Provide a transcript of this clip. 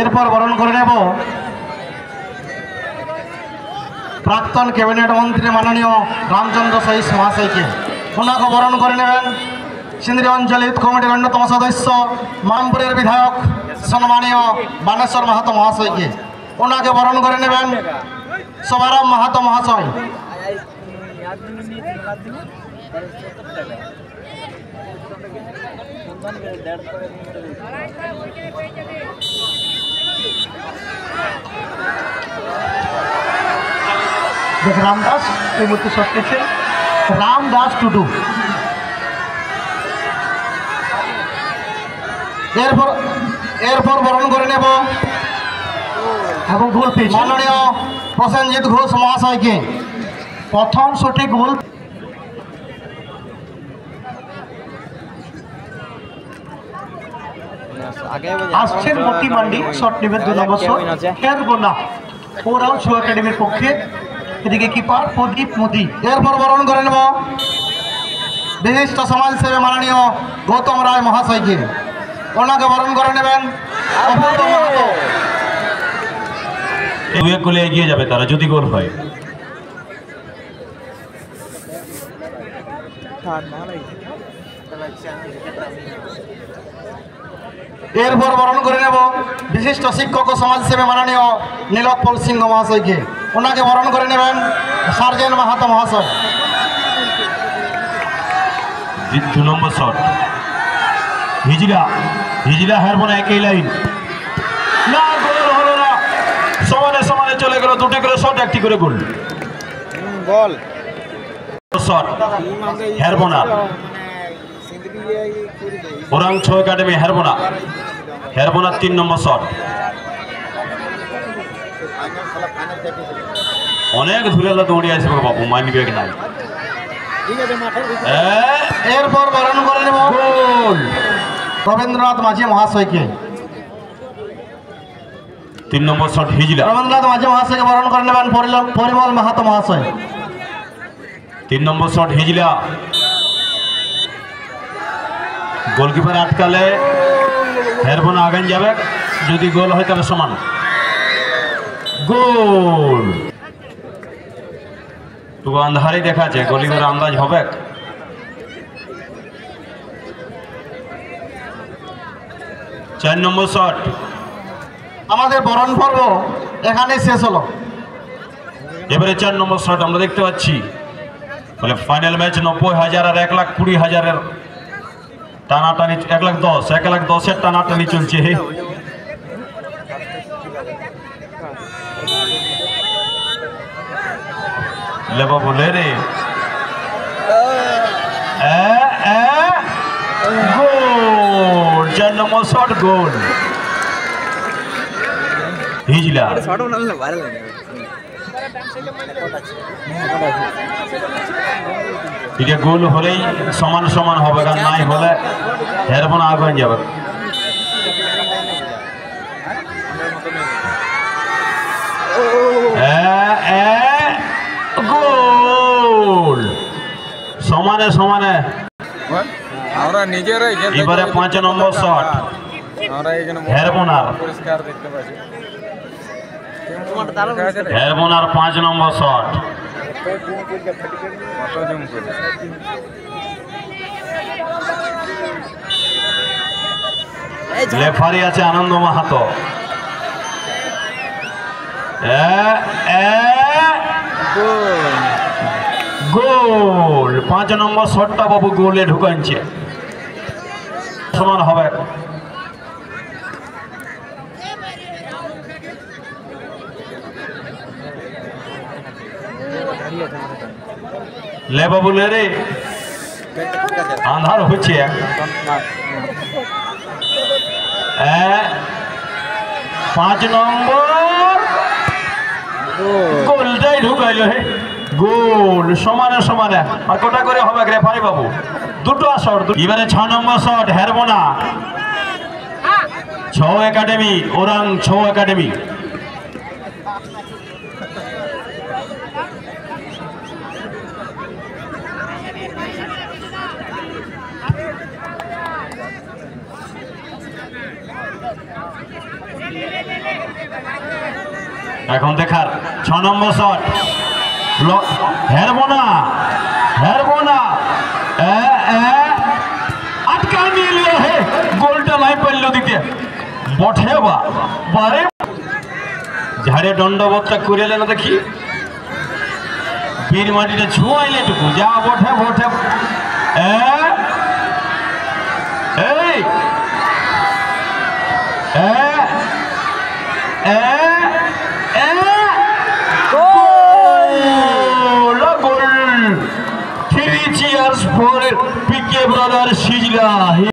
এরপর বরণ করে নেব প্রাক্তন ক্যাবিনেট মন্ত্রী মাননীয় রামচন্দ্র সহিস মহাশয়কে। ওনাকে বরণ করে নেবেন সিন্দ্রি অঞ্চল ইউথ কমিটির অন্যতম সদস্য মামপুরের বিধায়ক সম্মানীয় বানেশ্বর মাহাতো মহাশয়কে। ওনাকে বরণ করে নেবেন শোভারাম মাহাতো মহাশয়। রামদাস এই মুহূর্তে সত্যি রামদাস টুডু। এরপর বরণ করে নেব এবং গোল পেয়েছে মাননীয় প্রসেনজিৎ ঘোষ মহাশয়কে। প্রথম সঠিক গোল আসছেন মতি মান্ডি, শট নেবেন 2 নম্বর শট খেরগোনা ওরাও শো একাডেমির পক্ষে। এদিকে কিপার প্রদীপ মোদী। এরপর বরণ করে নেব বিশিষ্ট সমাজসেবী মাননীয় গৌতম রায় মহাশয়কে। ওনাকে বরণ করে নেবেন গোলে এগিয়ে যাবে তারা যদি গোল হয়। এরপর বরণ করে নেব বিশিষ্ট শিক্ষক ও সমাজসেবী মাননীয় নীলোৎপল সিংহ মহাশয়কে। ওনাকে বরণ করে নেবেন সার্জেন্ট মাহাতো মহাশয়। 2 নম্বর শট হিজলা হারবোনা একই লাইন না, গোল হলো না। সমানে চলে গেল, 2টি করে শট, 1টি করে গোল। শট হারবোনা ওরাং 6 একাডেমি হারবোনা 3 নম্বর শট। অনেক ধুলে দৌড়ে আসবে বাবু, মানবে নাই। এরপর বরণ করে নেব গোল রবীন্দ্রনাথ মাঝি মহাশয়কে। 3 নম্বর শট হিজলা রবীন্দ্রনাথ মাঝি মহাশয়কে বরণ করে নেবেন পরিমল মাহাতো মহাশয়। 3 নম্বর শট হিজলা, গোলকিপার আটকালে হেরবোনা আগান যাবে, যদি গোল হয় তাহলে সমান। গোল তো আন্ধারে দেখাচ্ছে, গোলকিপার আন্দাজ হবে। 4 নম্বর শট। আমাদের বরণ পর্ব এখানেই শেষ হলো। এবারে 4 নম্বর শট আমরা দেখতে পাচ্ছি। বলে ফাইনাল ম্যাচ 90,000 আর 1,20,000 টানাটানি, 1,10,000 টানাটানি চলছে। লেবা বলে রে গোল, 4 নম্বর শট গোল হিজলা। এটা গোল হলেই সমান হবে, কারণ নাই হলে হেরবোনা আগুন যাবে। গোল সমানে আমরা নিজেরাই। এবারে 5 নম্বর শট হেরবোনার। হেরবোনার 5 নম্বর শট। রেফারি আছে আনন্দ মাহাতো। গোল 5 নম্বর শটটা বাবু গোলে ঢুকাচ্ছে, সমান হবে। লে বাবু লে রে, আন্ধার হচ্ছে। 5 নম্বর গোলটাই ঢুকাইল। হে গোল সমানে আর কটা করে হবে রেফারি বাবু? 2টো শট। এবারে 6 নম্বর শট হেরবোনা 6 একাডেমি ওরাং 6 একাডেমি। এখন দেখার 6 নম্বর শট হেরবো না আটকা নিয়ে হে গোলটা নাই পারলো দিতে বটে বারে ঝাড়ে দণ্ডবতটা করে না দেখি বীর মাটিটা ছুঁয়াইলে টুকু যা বটে এই goal! 3 cheers for PK brother Shijla.